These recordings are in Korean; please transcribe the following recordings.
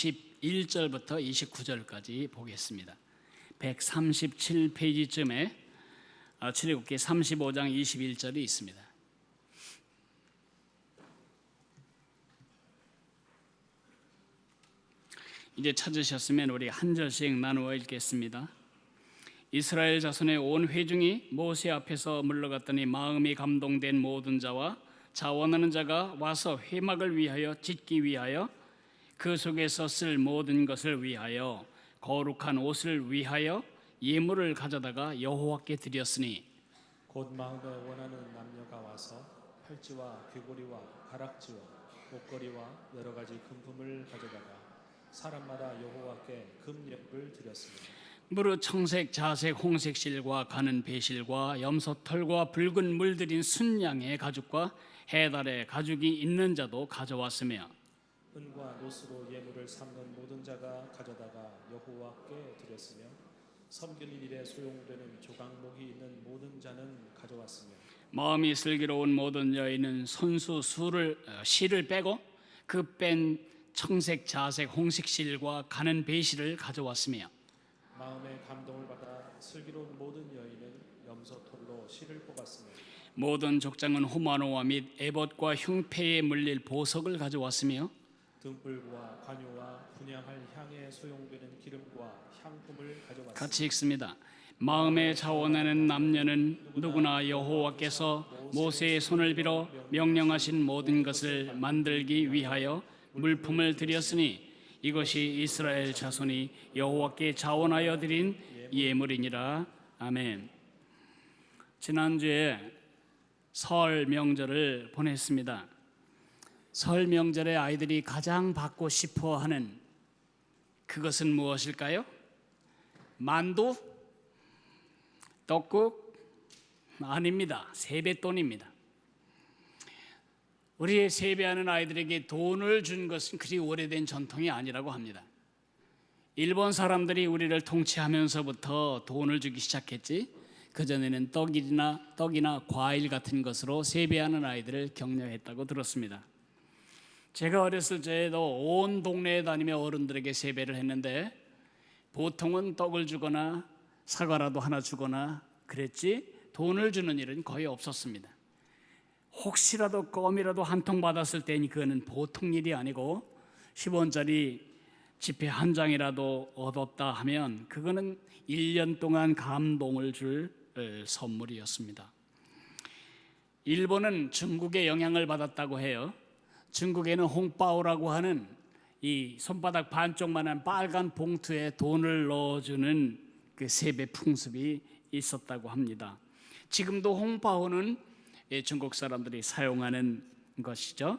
11절부터 29절까지 보겠습니다. 137페이지쯤에 출애굽기 35장 21절이 있습니다. 이제 찾으셨으면 우리 한 절씩 나누어 읽겠습니다. 이스라엘 자손의 온 회중이 모세 앞에서 물러갔더니 마음이 감동된 모든 자와 자원하는 자가 와서 회막을 위하여 짓기 위하여 그 속에서 쓸 모든 것을 위하여 거룩한 옷을 위하여 예물을 가져다가 여호와께 드렸으니 곧 마음에 원하는 남녀가 와서 팔찌와 귀고리와 가락지와 목걸이와 여러 가지 금품을 가져다가 사람마다 여호와께 금예물을 드렸습니다. 무릇 청색, 자색, 홍색 실과 가는 배실과 염소털과 붉은 물들인 순양의 가죽과 해달의 가죽이 있는 자도 가져왔으며 은과 노스로 예물을 삼는 모든 자가 가져다가 여호와께 드렸으며 섬기는 일에 소용되는 조각목이 있는 모든 자는 가져왔으며 마음이 슬기로운 모든 여인은 손수 실을 빼고 그 뺀 청색, 자색, 홍색 실과 가는 배실을 가져왔으며 마음의 감동을 받아 슬기로운 모든 여인은 염소털로 실을 뽑았으며 모든 족장은 호마노와 및 에봇과 흉패에 물릴 보석을 가져왔으며 등불과 관유와 분향할 향에 소용되는 기름과 향품을 가져왔습니다. 같이 읽습니다. 마음에 자원하는 남녀는 누구나 여호와께서 모세의 손을 빌어 명령하신 모든 것을 만들기 위하여 물품을 드렸으니 이것이 이스라엘 자손이 여호와께 자원하여 드린 예물이니라. 아멘. 지난주에 설 명절을 보냈습니다. 설 명절에 아이들이 가장 받고 싶어 하는 그것은 무엇일까요? 만두? 떡국? 아닙니다. 세뱃돈입니다. 우리의 세배하는 아이들에게 돈을 준 것은 그리 오래된 전통이 아니라고 합니다. 일본 사람들이 우리를 통치하면서부터 돈을 주기 시작했지, 그전에는 떡이나 과일 같은 것으로 세배하는 아이들을 격려했다고 들었습니다. 제가 어렸을 때에도 온 동네에 다니며 어른들에게 세배를 했는데 보통은 떡을 주거나 사과라도 하나 주거나 그랬지 돈을 주는 일은 거의 없었습니다. 혹시라도 껌이라도 한 통 받았을 때니 그거는 보통 일이 아니고 10원짜리 지폐 한 장이라도 얻었다 하면 그거는 1년 동안 감동을 줄 선물이었습니다. 일본은 중국의 영향을 받았다고 해요. 중국에는 홍바오라고 하는 이 손바닥 반쪽만한 빨간 봉투에 돈을 넣어주는 그 세배 풍습이 있었다고 합니다. 지금도 홍바오는 중국 사람들이 사용하는 것이죠.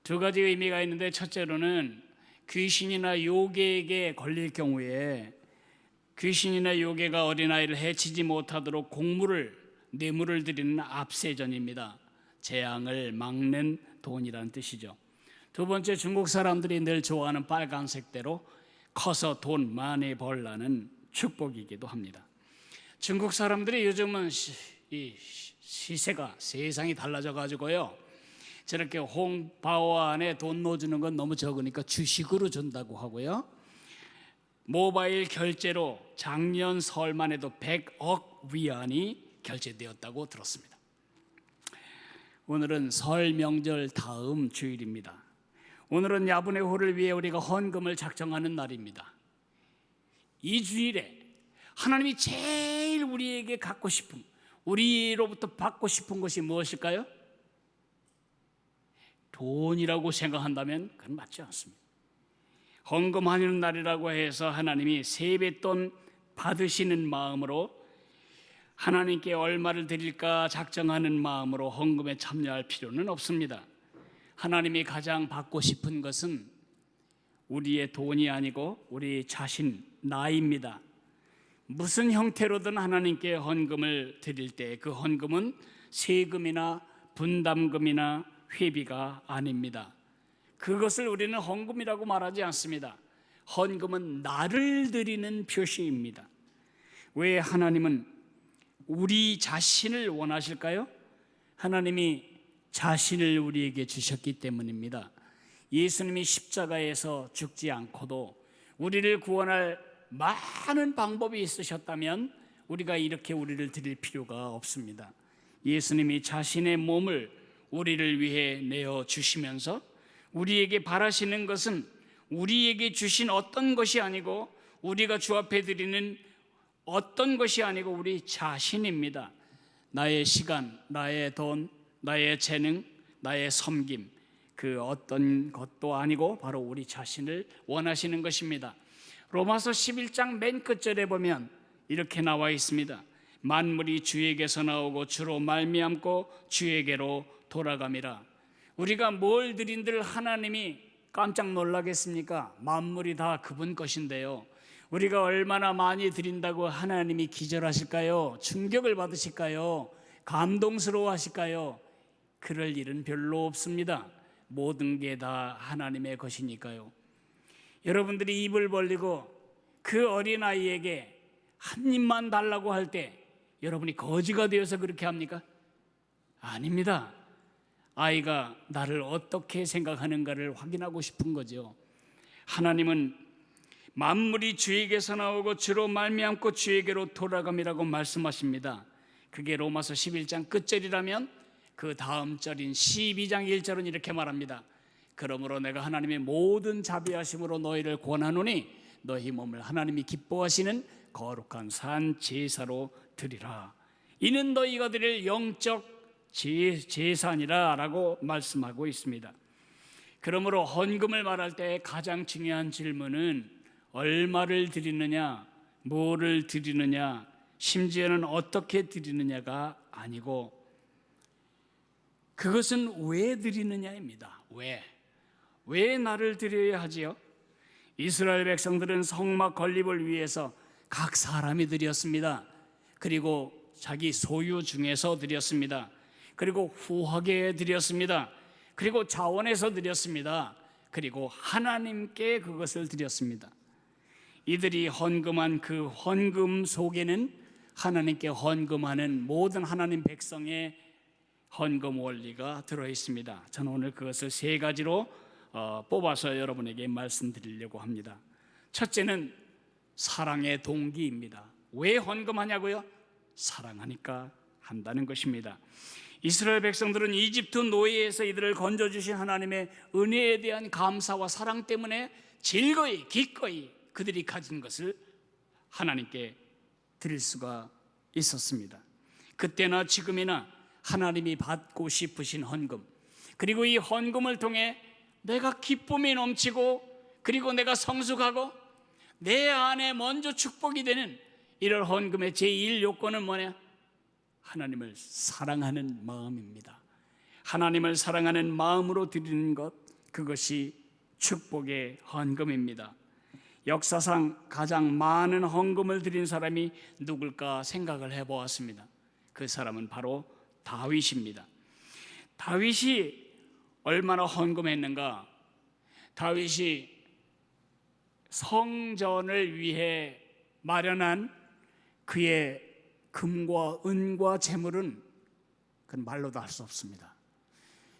두 가지 의미가 있는데, 첫째로는 귀신이나 요괴에게 걸릴 경우에 귀신이나 요괴가 어린아이를 해치지 못하도록 뇌물을 드리는 압세전입니다. 재앙을 막는 돈이라는 뜻이죠. 두 번째, 중국 사람들이 늘 좋아하는 빨간색대로 커서 돈 많이 벌라는 축복이기도 합니다. 중국 사람들이 요즘은 시세가 세상이 달라져 가지고요, 저렇게 홍바오 안에 돈 넣어주는 건 너무 적으니까 주식으로 준다고 하고요, 모바일 결제로 작년 설만 해도 100억 위안이 결제되었다고 들었습니다. 오늘은 설 명절 다음 주일입니다. 오늘은 야분의 호를 위해 우리가 헌금을 작정하는 날입니다. 이 주일에 하나님이 제일 우리에게 갖고 싶은, 우리로부터 받고 싶은 것이 무엇일까요? 돈이라고 생각한다면 그건 맞지 않습니다. 헌금하는 날이라고 해서 하나님이 세뱃돈 받으시는 마음으로, 하나님께 얼마를 드릴까 작정하는 마음으로 헌금에 참여할 필요는 없습니다. 하나님이 가장 받고 싶은 것은 우리의 돈이 아니고 우리 자신, 나입니다. 무슨 형태로든 하나님께 헌금을 드릴 때 그 헌금은 세금이나 분담금이나 회비가 아닙니다. 그것을 우리는 헌금이라고 말하지 않습니다. 헌금은 나를 드리는 표시입니다. 왜 하나님은 우리 자신을 원하실까요? 하나님이 자신을 우리에게 주셨기 때문입니다. 예수님이 십자가에서 죽지 않고도 우리를 구원할 많은 방법이 있으셨다면 우리가 이렇게 우리를 드릴 필요가 없습니다. 예수님이 자신의 몸을 우리를 위해 내어 주시면서 우리에게 바라시는 것은 우리에게 주신 어떤 것이 아니고 우리가 주 앞에 드리는 어떤 것이 아니고 우리 자신입니다. 나의 시간, 나의 돈, 나의 재능, 나의 섬김, 그 어떤 것도 아니고 바로 우리 자신을 원하시는 것입니다. 로마서 11장 맨 끝절에 보면 이렇게 나와 있습니다. 만물이 주에게서 나오고 주로 말미암고 주에게로 돌아감이라. 우리가 뭘 드린들 하나님이 깜짝 놀라겠습니까? 만물이 다 그분 것인데요. 우리가 얼마나 많이 드린다고 하나님이 기절하실까요? 충격을 받으실까요? 감동스러워하실까요? 그럴 일은 별로 없습니다. 모든 게 다 하나님의 것이니까요. 여러분들이 입을 벌리고 그 어린아이에게 한 입만 달라고 할 때 여러분이 거지가 되어서 그렇게 합니까? 아닙니다. 아이가 나를 어떻게 생각하는가를 확인하고 싶은 거죠. 하나님은 만물이 주에게서 나오고 주로 말미암고 주에게로 돌아감이라고 말씀하십니다. 그게 로마서 11장 끝절이라면 그 다음 절인 12장 1절은 이렇게 말합니다. 그러므로 내가 하나님의 모든 자비하심으로 너희를 권하노니 너희 몸을 하나님이 기뻐하시는 거룩한 산 제사로 드리라. 이는 너희가 드릴 영적 제사니라 라고 말씀하고 있습니다. 그러므로 헌금을 말할 때 가장 중요한 질문은 얼마를 드리느냐, 뭐를 드리느냐, 심지어는 어떻게 드리느냐가 아니고 그것은 왜 드리느냐입니다. 왜 나를 드려야 하지요? 이스라엘 백성들은 성막 건립을 위해서 각 사람이 드렸습니다. 그리고 자기 소유 중에서 드렸습니다. 그리고 후하게 드렸습니다. 그리고 자원해서 드렸습니다. 그리고 하나님께 그것을 드렸습니다. 이들이 헌금한 그 헌금 속에는 하나님께 헌금하는 모든 하나님 백성의 헌금 원리가 들어있습니다. 저는 오늘 그것을 세 가지로 뽑아서 여러분에게 말씀드리려고 합니다. 첫째는 사랑의 동기입니다. 왜 헌금하냐고요? 사랑하니까 한다는 것입니다. 이스라엘 백성들은 이집트 노예에서 이들을 건져주신 하나님의 은혜에 대한 감사와 사랑 때문에 즐거이 기꺼이 그들이 가진 것을 하나님께 드릴 수가 있었습니다. 그때나 지금이나 하나님이 받고 싶으신 헌금, 그리고 이 헌금을 통해 내가 기쁨이 넘치고 그리고 내가 성숙하고 내 안에 먼저 축복이 되는 이런 헌금의 제1 요건은 뭐냐? 하나님을 사랑하는 마음입니다. 하나님을 사랑하는 마음으로 드리는 것, 그것이 축복의 헌금입니다. 역사상 가장 많은 헌금을 드린 사람이 누굴까 생각을 해보았습니다. 그 사람은 바로 다윗입니다. 다윗이 얼마나 헌금했는가? 다윗이 성전을 위해 마련한 그의 금과 은과 재물은 그건 말로도 할 수 없습니다.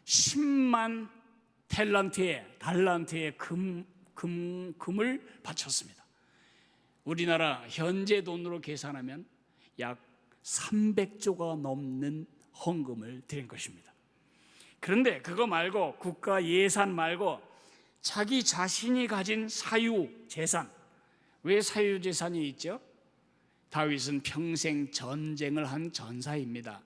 10만 달란트의 금을 바쳤습니다. 우리나라 현재 돈으로 계산하면 약 300조가 넘는 헌금을 드린 것입니다. 그런데 그거 말고 국가 예산 말고 자기 자신이 가진 사유 재산, 왜 사유 재산이 있죠? 다윗은 평생 전쟁을 한 전사입니다.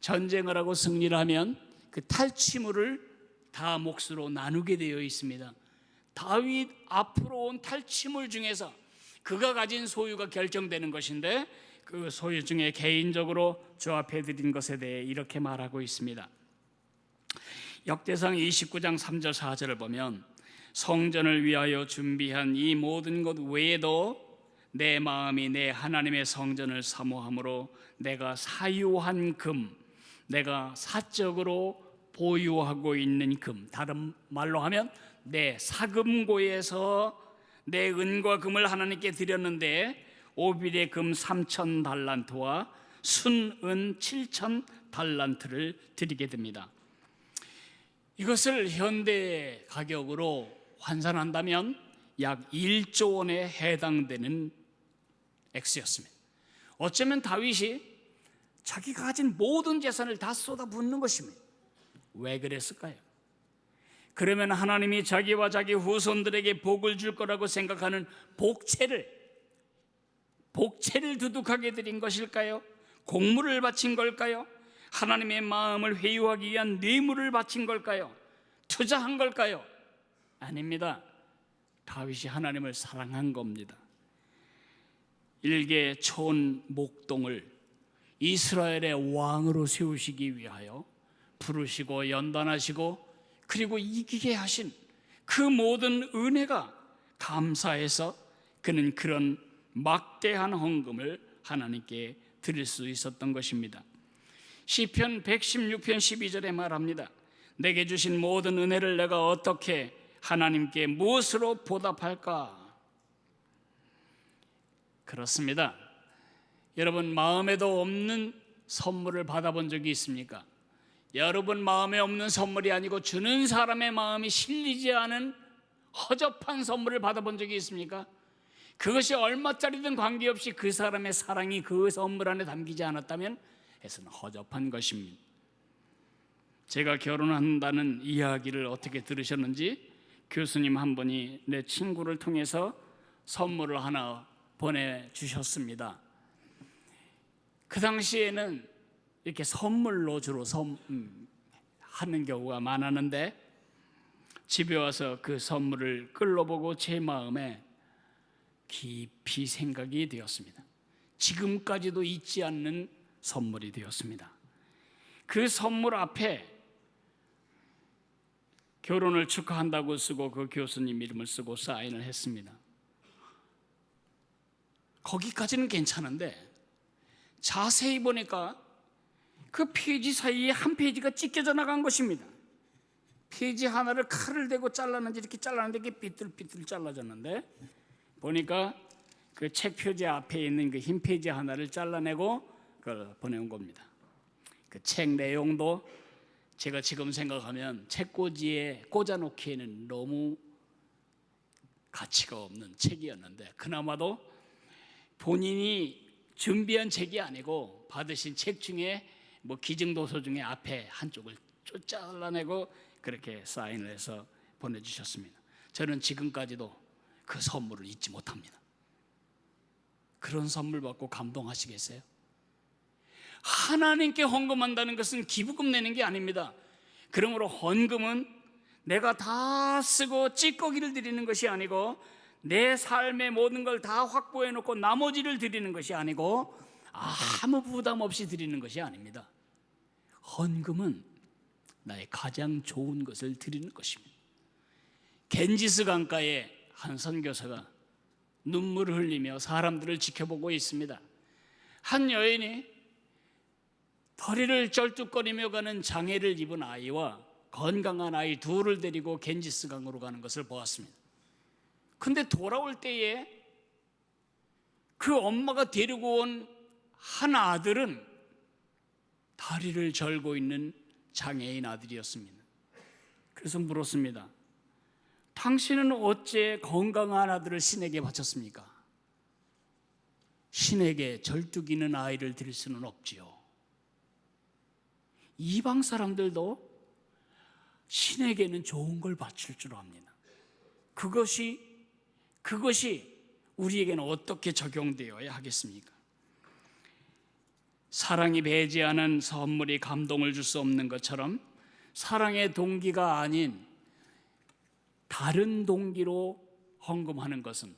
전쟁을 하고 승리를 하면 그 탈취물을 다 몫으로 나누게 되어 있습니다. 다윗 앞으로 온 탈취물 중에서 그가 가진 소유가 결정되는 것인데 그 소유 중에 개인적으로 주 앞에 드린 것에 대해 이렇게 말하고 있습니다. 역대상 29장 3절 4절을 보면 성전을 위하여 준비한 이 모든 것 외에도 내 마음이 내 하나님의 성전을 사모함으로 내가 사유한 금, 내가 사적으로 보유하고 있는 금, 다른 말로 하면 내 사금고에서 내 은과 금을 하나님께 드렸는데 오빌의 금 3,000 달란트와 순은 7,000 달란트를 드리게 됩니다. 이것을 현대 가격으로 환산한다면 약 1조 원에 해당되는 액수였습니다. 어쩌면 다윗이 자기가 가진 모든 재산을 다 쏟아붓는 것입니다. 왜 그랬을까요? 그러면 하나님이 자기와 자기 후손들에게 복을 줄 거라고 생각하는 복채를 두둑하게 드린 것일까요? 곡물을 바친 걸까요? 하나님의 마음을 회유하기 위한 뇌물을 바친 걸까요? 투자한 걸까요? 아닙니다. 다윗이 하나님을 사랑한 겁니다. 일개 촌 목동을 이스라엘의 왕으로 세우시기 위하여 부르시고 연단하시고 그리고 이기게 하신 그 모든 은혜가 감사해서 그는 그런 막대한 헌금을 하나님께 드릴 수 있었던 것입니다. 시편 116편 12절에 말합니다. 내게 주신 모든 은혜를 내가 어떻게 하나님께 무엇으로 보답할까? 그렇습니다. 여러분, 마음에도 없는 선물을 받아본 적이 있습니까? 여러분 마음에 없는 선물이 아니고 주는 사람의 마음이 실리지 않은 허접한 선물을 받아본 적이 있습니까? 그것이 얼마짜리든 관계없이 그 사람의 사랑이 그 선물 안에 담기지 않았다면 해서는 허접한 것입니다. 제가 결혼한다는 이야기를 어떻게 들으셨는지 교수님 한 분이 내 친구를 통해서 선물을 하나 보내주셨습니다. 그 당시에는 이렇게 선물로 주로 하는 경우가 많았는데 집에 와서 그 선물을 끌어보고 제 마음에 깊이 생각이 되었습니다. 지금까지도 잊지 않는 선물이 되었습니다. 그 선물 앞에 결혼을 축하한다고 쓰고 그 교수님 이름을 쓰고 사인을 했습니다. 거기까지는 괜찮은데 자세히 보니까 그 페이지 사이에 한 페이지가 찢겨져 나간 것입니다. 페이지 하나를 칼을 대고 잘랐는지 이렇게 잘랐는데 이게 삐뚤삐뚤 잘라졌는데 보니까 그 책 표지 앞에 있는 그 흰 페이지 하나를 잘라내고 그걸 보내온 겁니다. 그 책 내용도 제가 지금 생각하면 책꽂이에 꽂아놓기에는 너무 가치가 없는 책이었는데 그나마도 본인이 준비한 책이 아니고 받으신 책 중에 뭐 기증도서 중에 앞에 한쪽을 잘라내고 그렇게 사인을 해서 보내주셨습니다. 저는 지금까지도 그 선물을 잊지 못합니다. 그런 선물 받고 감동하시겠어요? 하나님께 헌금한다는 것은 기부금 내는 게 아닙니다. 그러므로 헌금은 내가 다 쓰고 찌꺼기를 드리는 것이 아니고 내 삶의 모든 걸 다 확보해 놓고 나머지를 드리는 것이 아니고 아무 부담 없이 드리는 것이 아닙니다. 헌금은 나의 가장 좋은 것을 드리는 것입니다. 겐지스 강가에 한 선교사가 눈물을 흘리며 사람들을 지켜보고 있습니다. 한 여인이 허리를 쩔뚝거리며 가는 장애를 입은 아이와 건강한 아이 둘을 데리고 겐지스 강으로 가는 것을 보았습니다. 근데 돌아올 때에 그 엄마가 데리고 온 한 아들은 다리를 절고 있는 장애인 아들이었습니다. 그래서 물었습니다. 당신은 어째 건강한 아들을 신에게 바쳤습니까? 신에게 절뚝이는 아이를 드릴 수는 없지요. 이방 사람들도 신에게는 좋은 걸 바칠 줄 압니다. 그것이 우리에게는 어떻게 적용되어야 하겠습니까? 사랑이 배제하는 선물이 감동을 줄 수 없는 것처럼 사랑의 동기가 아닌 다른 동기로 헌금하는 것은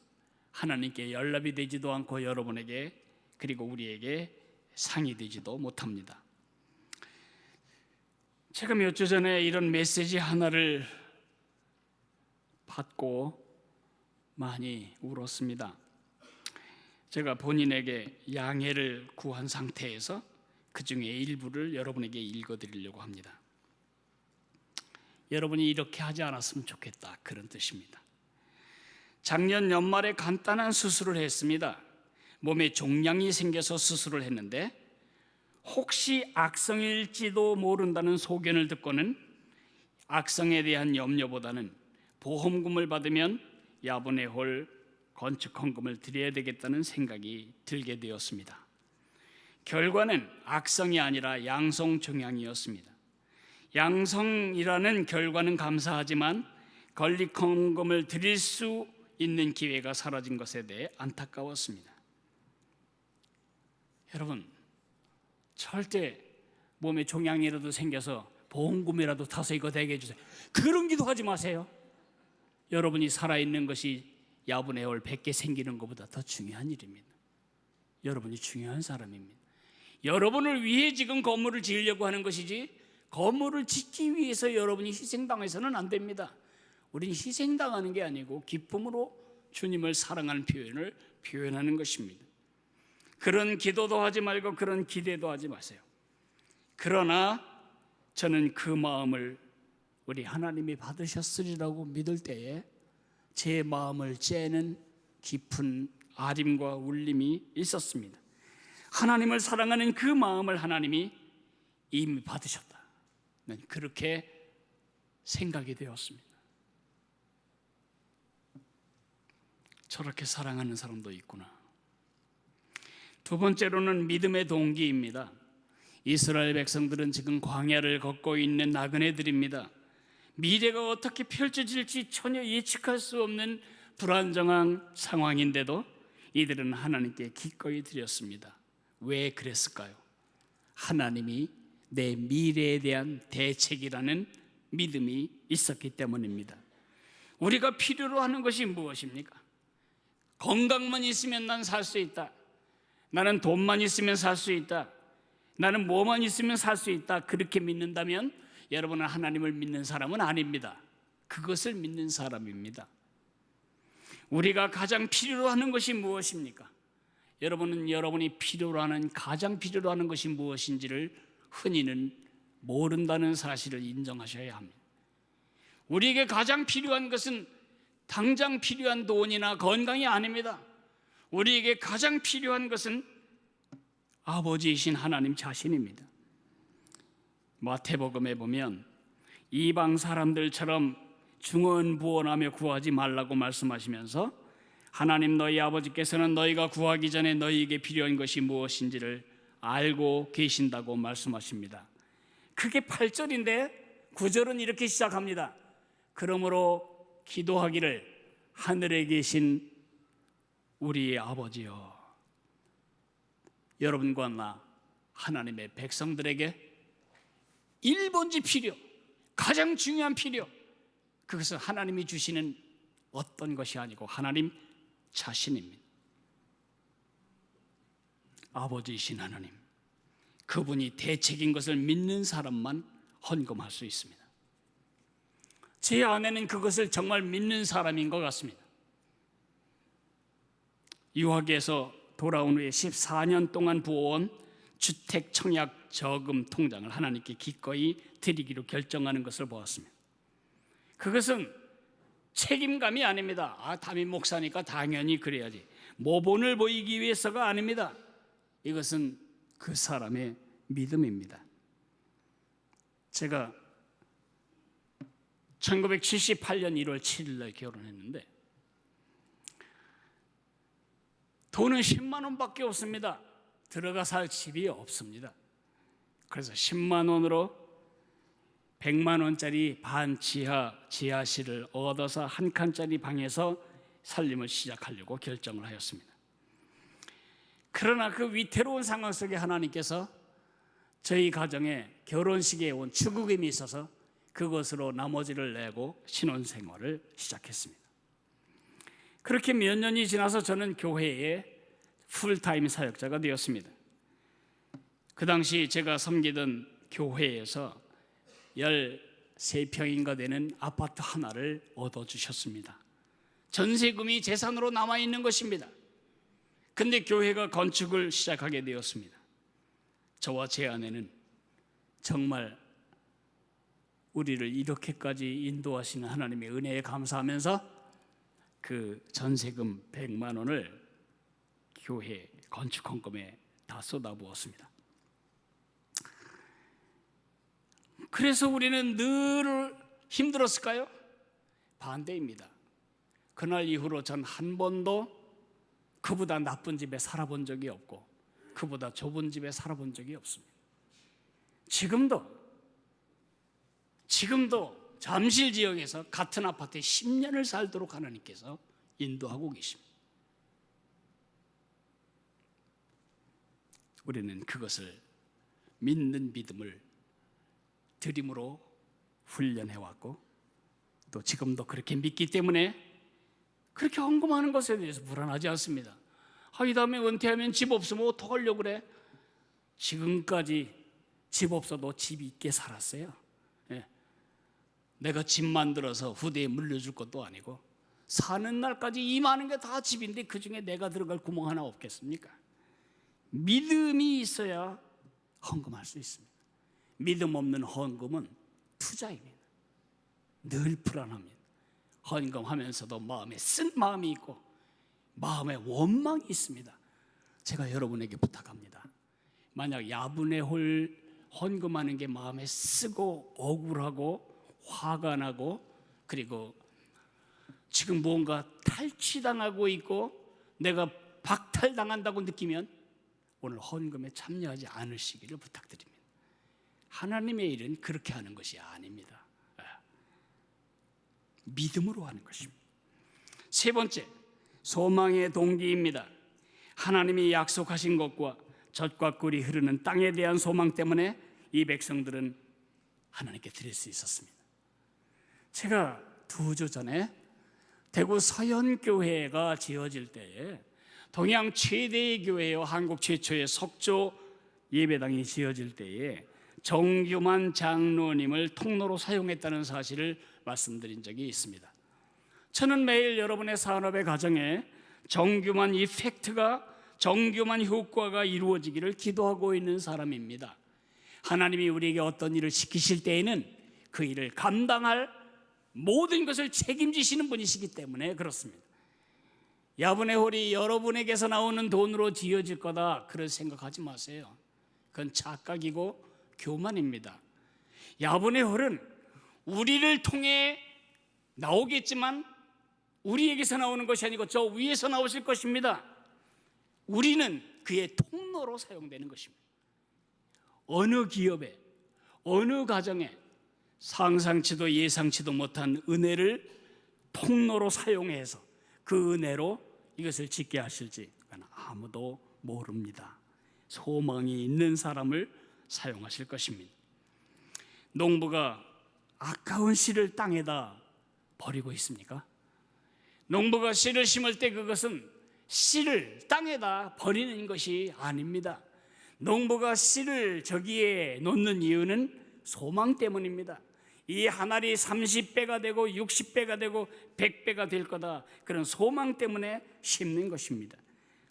하나님께 연락이 되지도 않고 여러분에게 그리고 우리에게 상이 되지도 못합니다. 제가 몇 주 전에 이런 메시지 하나를 받고 많이 울었습니다. 제가 본인에게 양해를 구한 상태에서 그 중에 일부를 여러분에게 읽어드리려고 합니다. 여러분이 이렇게 하지 않았으면 좋겠다, 그런 뜻입니다. 작년 연말에 간단한 수술을 했습니다. 몸에 종양이 생겨서 수술을 했는데 혹시 악성일지도 모른다는 소견을 듣고는 악성에 대한 염려보다는 보험금을 받으면 야분의 홀 건축 헌금을 드려야 되겠다는 생각이 들게 되었습니다. 결과는 악성이 아니라 양성 종양이었습니다. 양성이라는 결과는 감사하지만 건립 헌금을 드릴 수 있는 기회가 사라진 것에 대해 안타까웠습니다. 여러분, 절대 몸에 종양이라도 생겨서 보험금이라도 타서 이거 되게 해주세요, 그런 기도하지 마세요. 여러분이 살아있는 것이 야분의 홀 100개 생기는 것보다 더 중요한 일입니다. 여러분이 중요한 사람입니다. 여러분을 위해 지금 건물을 지으려고 하는 것이지, 건물을 짓기 위해서 여러분이 희생당해서는 안 됩니다. 우리는 희생당하는 게 아니고 기쁨으로 주님을 사랑하는 표현을 표현하는 것입니다. 그런 기도도 하지 말고 그런 기대도 하지 마세요. 그러나 저는 그 마음을 우리 하나님이 받으셨으리라고 믿을 때에 제 마음을 째는 깊은 아림과 울림이 있었습니다. 하나님을 사랑하는 그 마음을 하나님이 이미 받으셨다, 그렇게 생각이 되었습니다. 저렇게 사랑하는 사람도 있구나. 두 번째로는 믿음의 동기입니다. 이스라엘 백성들은 지금 광야를 걷고 있는 나그네들입니다. 미래가 어떻게 펼쳐질지 전혀 예측할 수 없는 불안정한 상황인데도 이들은 하나님께 기꺼이 드렸습니다. 왜 그랬을까요? 하나님이 내 미래에 대한 대책이라는 믿음이 있었기 때문입니다. 우리가 필요로 하는 것이 무엇입니까? 건강만 있으면 난 살 수 있다, 나는 돈만 있으면 살 수 있다, 나는 뭐만 있으면 살 수 있다, 그렇게 믿는다면 여러분은 하나님을 믿는 사람은 아닙니다. 그것을 믿는 사람입니다. 우리가 가장 필요로 하는 것이 무엇입니까? 여러분은 여러분이 필요로 하는, 가장 필요로 하는 것이 무엇인지를 흔히는 모른다는 사실을 인정하셔야 합니다. 우리에게 가장 필요한 것은 당장 필요한 돈이나 건강이 아닙니다. 우리에게 가장 필요한 것은 아버지이신 하나님 자신입니다. 마태복음에 보면 이방 사람들처럼 중언부언하며 구하지 말라고 말씀하시면서 하나님 너희 아버지께서는 너희가 구하기 전에 너희에게 필요한 것이 무엇인지를 알고 계신다고 말씀하십니다. 그게 8절인데 9절은 이렇게 시작합니다. 그러므로 기도하기를 하늘에 계신 우리의 아버지여. 여러분과 나 하나님의 백성들에게 1번지 필요, 가장 중요한 필요, 그것은 하나님이 주시는 어떤 것이 아니고 하나님 자신입니다. 아버지이신 하나님, 그분이 대책인 것을 믿는 사람만 헌금할 수 있습니다. 제 아내는 그것을 정말 믿는 사람인 것 같습니다. 유학에서 돌아온 후에 14년 동안 부어온 주택 청약 저금 통장을 하나님께 기꺼이 드리기로 결정하는 것을 보았습니다. 그것은 책임감이 아닙니다. 담임 목사니까 당연히 그래야지, 모본을 보이기 위해서가 아닙니다. 이것은 그 사람의 믿음입니다. 제가 1978년 1월 7일날 결혼했는데 돈은 10만 원밖에 없습니다. 들어가 살 집이 없습니다. 그래서 10만 원으로 100만 원짜리 반 지하실을 얻어서 한 칸짜리 방에서 살림을 시작하려고 결정을 하였습니다. 그러나 그 위태로운 상황 속에 하나님께서 저희 가정에 결혼식에 온 축의금이 있어서 그것으로 나머지를 내고 신혼생활을 시작했습니다. 그렇게 몇 년이 지나서 저는 교회의 풀타임 사역자가 되었습니다. 그 당시 제가 섬기던 교회에서 13평인가 되는 아파트 하나를 얻어주셨습니다. 전세금이 재산으로 남아있는 것입니다. 근데 교회가 건축을 시작하게 되었습니다. 저와 제 아내는 정말 우리를 이렇게까지 인도하시는 하나님의 은혜에 감사하면서 그 전세금 100만 원을 교회 건축 헌금에 다 쏟아부었습니다. 그래서 우리는 늘 힘들었을까요? 반대입니다. 그날 이후로 전 한 번도 그보다 나쁜 집에 살아본 적이 없고 그보다 좁은 집에 살아본 적이 없습니다. 지금도 잠실 지역에서 같은 아파트에 10년을 살도록 하나님께서 인도하고 계십니다. 우리는 그것을 믿는 믿음을 드림으로 훈련해왔고 또 지금도 그렇게 믿기 때문에 그렇게 헌금하는 것에 대해서 불안하지 않습니다. 이 다음에 은퇴하면 집 없으면 어떡하려고 그래? 지금까지 집 없어도 집 있게 살았어요. 내가 집 만들어서 후대에 물려줄 것도 아니고 사는 날까지 이 많은 게 다 집인데 그중에 내가 들어갈 구멍 하나 없겠습니까? 믿음이 있어야 헌금할 수 있습니다. 믿음 없는 헌금은 투자입니다. 늘 불안합니다. 헌금하면서도 마음에 쓴 마음이 있고 마음에 원망이 있습니다. 제가 여러분에게 부탁합니다. 만약 야분의 홀 헌금하는 게 마음에 쓰고 억울하고 화가 나고 그리고 지금 뭔가 탈취당하고 있고 내가 박탈당한다고 느끼면 오늘 헌금에 참여하지 않으시기를 부탁드립니다. 하나님의 일은 그렇게 하는 것이 아닙니다. 믿음으로 하는 것입니다. 세 번째, 소망의 동기입니다. 하나님이 약속하신 것과 젖과 꿀이 흐르는 땅에 대한 소망 때문에 이 백성들은 하나님께 드릴 수 있었습니다. 제가 2주 전에 대구 서현교회가 지어질 때에 동양 최대의 교회요 한국 최초의 석조 예배당이 지어질 때에 정규만 장로님을 통로로 사용했다는 사실을 말씀드린 적이 있습니다. 저는 매일 여러분의 산업의 가정에 정규만 이펙트가 정규만 효과가 이루어지기를 기도하고 있는 사람입니다. 하나님이 우리에게 어떤 일을 시키실 때에는 그 일을 감당할 모든 것을 책임지시는 분이시기 때문에 그렇습니다. 야분의 홀이 여러분에게서 나오는 돈으로 지어질 거다 그런 생각하지 마세요. 그건 착각이고 교만입니다. 야분의 홀은 우리를 통해 나오겠지만 우리에게서 나오는 것이 아니고 저 위에서 나오실 것입니다. 우리는 그의 통로로 사용되는 것입니다. 어느 기업에 어느 가정에 상상치도 예상치도 못한 은혜를 통로로 사용해서 그 은혜로 이것을 짓게 하실지 아무도 모릅니다. 소망이 있는 사람을 사용하실 것입니다. 농부가 아까운 씨를 땅에다 버리고 있습니까? 농부가 씨를 심을 때 그것은 씨를 땅에다 버리는 것이 아닙니다. 농부가 씨를 저기에 놓는 이유는 소망 때문입니다. 이 한 알이 30배가 되고 60배가 되고 100배가 될 거다 그런 소망 때문에 심는 것입니다.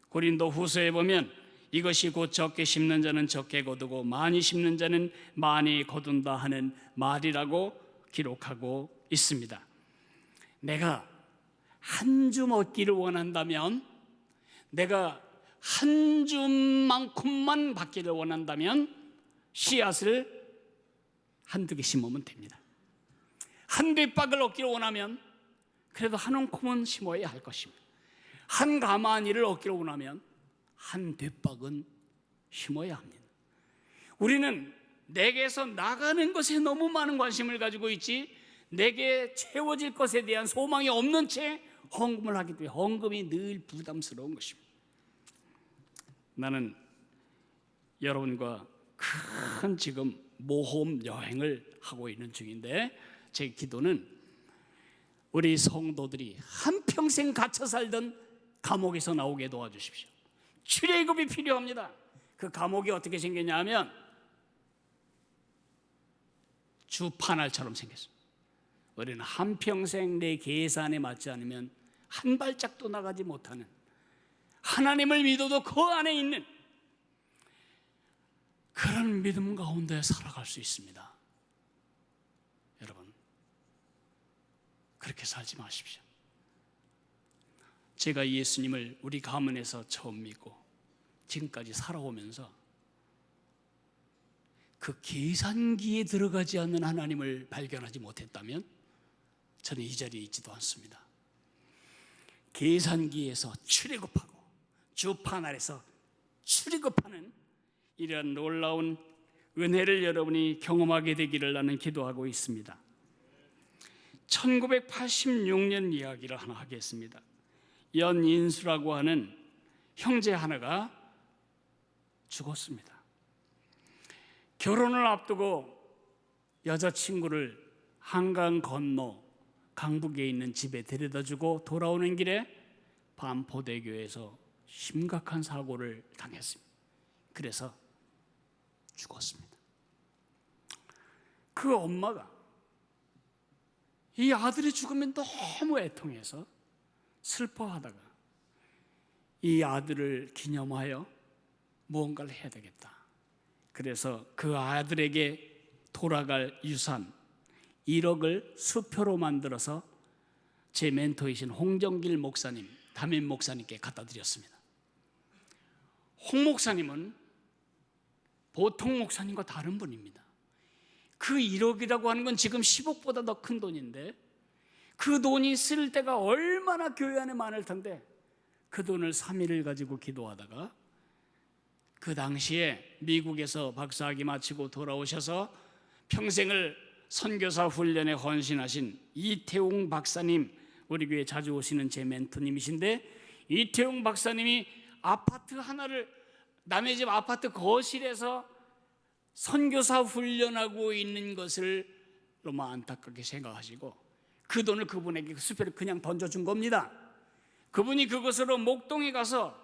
고린도 후서에 보면 이것이 곧 적게 심는 자는 적게 거두고 많이 심는 자는 많이 거둔다 하는 말이라고 기록하고 있습니다. 내가 한 줌 얻기를 원한다면 내가 한 줌만큼만 받기를 원한다면 씨앗을 한두 개 심으면 됩니다. 한 돛박을 얻기를 원하면 그래도 한 움큼은 심어야 할 것입니다. 한 가마니를 얻기를 원하면 한 돛박은 심어야 합니다. 우리는 내게서 나가는 것에 너무 많은 관심을 가지고 있지 내게 채워질 것에 대한 소망이 없는 채 헌금을 하기 때문에 헌금이 늘 부담스러운 것입니다. 나는 여러분과 큰 지금 모험 여행을 하고 있는 중인데 제 기도는 우리 성도들이 한평생 갇혀 살던 감옥에서 나오게 도와주십시오. 출애굽이 필요합니다. 그 감옥이 어떻게 생겼냐 하면 주판알처럼 생겼습니다. 우리는 한평생 내 계산에 맞지 않으면 한 발짝도 나가지 못하는 하나님을 믿어도 그 안에 있는 그런 믿음 가운데 살아갈 수 있습니다. 여러분 그렇게 살지 마십시오. 제가 예수님을 우리 가문에서 처음 믿고 지금까지 살아오면서 그 계산기에 들어가지 않는 하나님을 발견하지 못했다면 저는 이 자리에 있지도 않습니다. 계산기에서 출애굽하고 주판 아래서 출애굽하는 이런 놀라운 은혜를 여러분이 경험하게 되기를 나는 기도하고 있습니다. 1986년 이야기를 하나 하겠습니다. 연인수라고 하는 형제 하나가 죽었습니다. 결혼을 앞두고 여자친구를 한강 건너 강북에 있는 집에 데려다주고 돌아오는 길에 반포대교에서 심각한 사고를 당했습니다. 그래서 죽었습니다. 그 엄마가 이 아들이 죽으면 너무 애통해서 슬퍼하다가 이 아들을 기념하여 무언가를 해야 되겠다. 그래서 그 아들에게 돌아갈 유산 1억을 수표로 만들어서 제 멘토이신 홍정길 목사님, 담임 목사님께 갖다 드렸습니다. 홍 목사님은 보통 목사님과 다른 분입니다. 그 1억이라고 하는 건 지금 10억보다 더 큰 돈인데 그 돈이 쓸 때가 얼마나 교회 안에 많을 텐데 그 돈을 3일을 가지고 기도하다가 그 당시에 미국에서 박사학위 마치고 돌아오셔서 평생을 선교사 훈련에 헌신하신 이태웅 박사님, 우리 교회 자주 오시는 제 멘토님이신데 이태웅 박사님이 아파트 하나를 남의 집 아파트 거실에서 선교사 훈련하고 있는 것을 너무 안타깝게 생각하시고 그 돈을 그분에게 그 수표를 그냥 던져준 겁니다. 그분이 그것으로 목동에 가서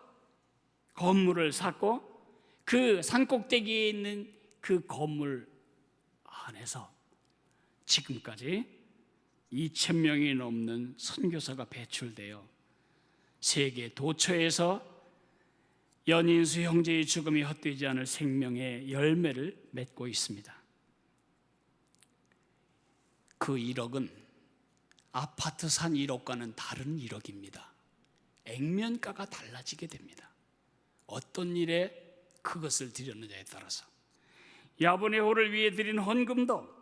건물을 샀고 그 산꼭대기에 있는 그 건물 안에서 지금까지 2,000명이 넘는 선교사가 배출되어 세계 도처에서 연인수 형제의 죽음이 헛되지 않을 생명의 열매를 맺고 있습니다. 그 1억은 아파트 산 1억과는 다른 1억입니다. 액면가가 달라지게 됩니다. 어떤 일에 그것을 드렸느냐에 따라서 야보네호를 위해 드린 헌금도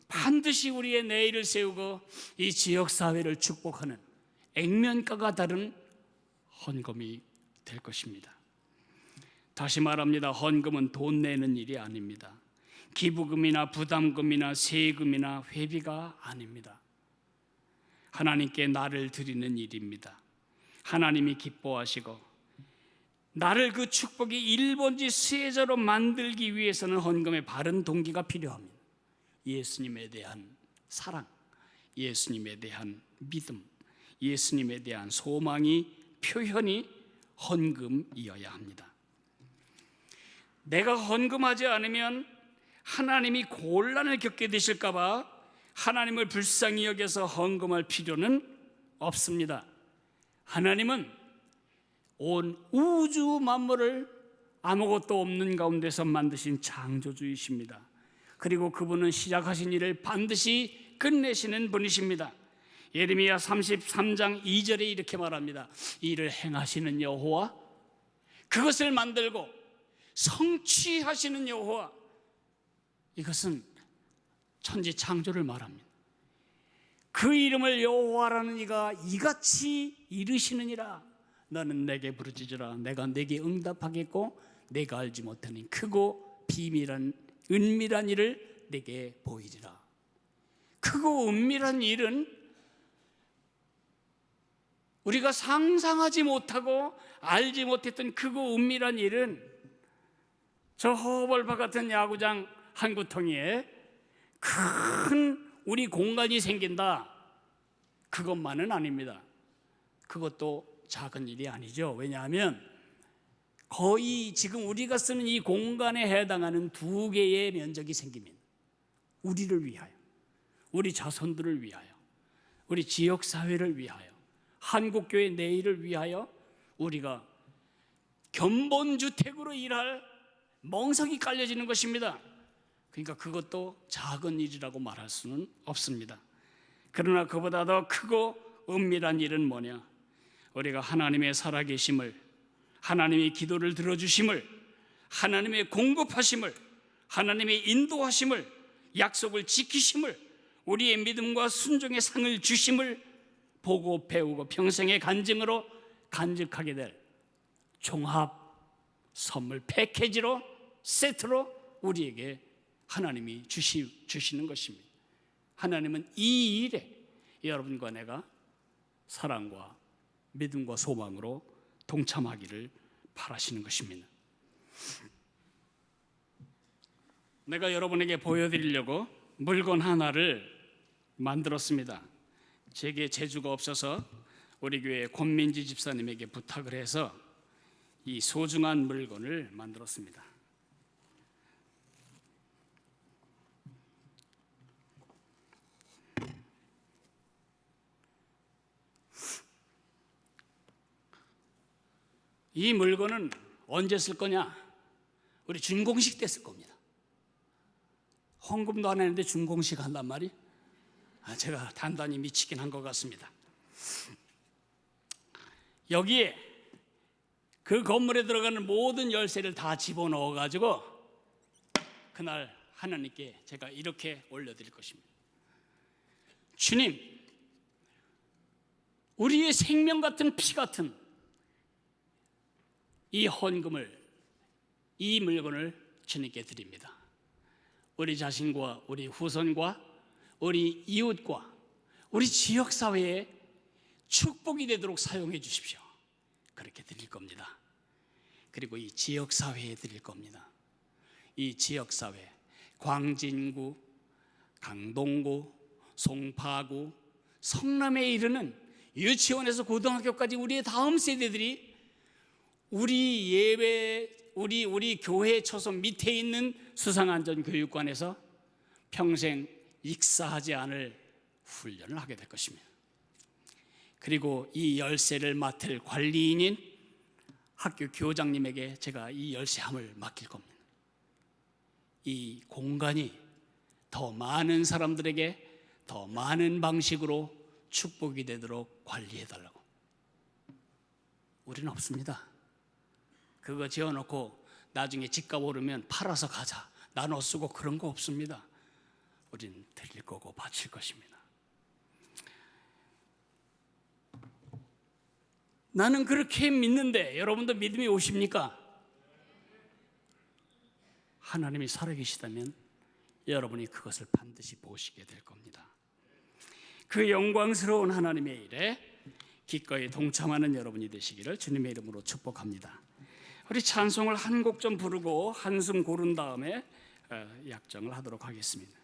반드시 우리의 내일을 세우고 이 지역사회를 축복하는 액면가가 다른 헌금이 될 것입니다. 다시 말합니다. 헌금은 돈 내는 일이 아닙니다. 기부금이나 부담금이나 세금이나 회비가 아닙니다. 하나님께 나를 드리는 일입니다. 하나님이 기뻐하시고 나를 그 축복이 1번지 수혜자로 만들기 위해서는 헌금의 바른 동기가 필요합니다. 예수님에 대한 사랑, 예수님에 대한 믿음, 예수님에 대한 소망이 표현이 헌금이어야 합니다. 내가 헌금하지 않으면 하나님이 곤란을 겪게 되실까 봐 하나님을 불쌍히 여겨서 헌금할 필요는 없습니다. 하나님은 온 우주 만물을 아무것도 없는 가운데서 만드신 창조주이십니다. 그리고 그분은 시작하신 일을 반드시 끝내시는 분이십니다. 예레미야 33장 2절에 이렇게 말합니다. 이를 행하시는 여호와, 그것을 만들고 성취하시는 여호와, 이것은 천지 창조를 말합니다. 그 이름을 여호와라는 이가 이같이 이르시느니라. 너는 내게 부르짖으라. 내가 내게 응답하겠고 내가 알지 못하는 크고 비밀한 은밀한 일을 내게 보이리라. 크고 은밀한 일은 우리가 상상하지 못하고 알지 못했던 크고 은밀한 일은 저 허벌바 같은 야구장 한 구덩이에 큰 우리 공간이 생긴다, 그것만은 아닙니다. 그것도 작은 일이 아니죠. 왜냐하면 거의 지금 우리가 쓰는 이 공간에 해당하는 2개의 면적이 생깁니다. 우리를 위하여, 우리 자손들을 위하여, 우리 지역사회를 위하여, 한국교회 내일을 위하여 우리가 견본주택으로 일할 멍석이 깔려지는 것입니다. 그러니까 그것도 작은 일이라고 말할 수는 없습니다. 그러나 그보다 더 크고 은밀한 일은 뭐냐? 우리가 하나님의 살아계심을, 하나님의 기도를 들어주심을, 하나님의 공급하심을, 하나님의 인도하심을, 약속을 지키심을, 우리의 믿음과 순종의 상을 주심을 보고 배우고 평생의 간증으로 간직하게 될 종합 선물 패키지로, 세트로 우리에게 하나님이 주시는 것입니다. 하나님은 이 일에 여러분과 내가 사랑과 믿음과 소망으로 동참하기를 바라시는 것입니다. 내가 여러분에게 보여드리려고 물건 하나를 만들었습니다. 제게 재주가 없어서 우리 교회 권민지 집사님에게 부탁을 해서 이 소중한 물건을 만들었습니다. 이 물건은 언제 쓸 거냐? 우리 준공식 때 쓸 겁니다. 헌금도 안 했는데 준공식 한단 말이? 제가 단단히 미치긴 한 것 같습니다. 여기에 그 건물에 들어가는 모든 열쇠를 다 집어넣어 가지고 그날 하나님께 제가 이렇게 올려드릴 것입니다. 주님, 우리의 생명 같은 피 같은 이 헌금을, 이 물건을 주님께 드립니다. 우리 자신과 우리 후손과 우리 이웃과 우리 지역사회에 축복이 되도록 사용해 주십시오. 그렇게 드릴 겁니다. 그리고 이 지역사회에 드릴 겁니다. 이 지역사회, 광진구, 강동구, 송파구, 성남에 이르는 유치원에서 고등학교까지 우리의 다음 세대들이 우리 교회 초선 밑에 있는 수상안전교육관에서 평생 익사하지 않을 훈련을 하게 될 것입니다. 그리고 이 열쇠를 맡을 관리인인 학교 교장님에게 제가 이 열쇠함을 맡길 겁니다. 이 공간이 더 많은 사람들에게 더 많은 방식으로 축복이 되도록 관리해달라고. 우리는 없습니다. 그거 지어놓고 나중에 집값 오르면 팔아서 가자, 나눠 쓰고 그런 거 없습니다. 우리는 드릴 거고 바칠 것입니다. 나는 그렇게 믿는데 여러분도 믿음이 오십니까? 하나님이 살아계시다면 여러분이 그것을 반드시 보시게 될 겁니다. 그 영광스러운 하나님의 일에 기꺼이 동참하는 여러분이 되시기를 주님의 이름으로 축복합니다. 우리 찬송을 한 곡 좀 부르고 한숨 고른 다음에 약정을 하도록 하겠습니다.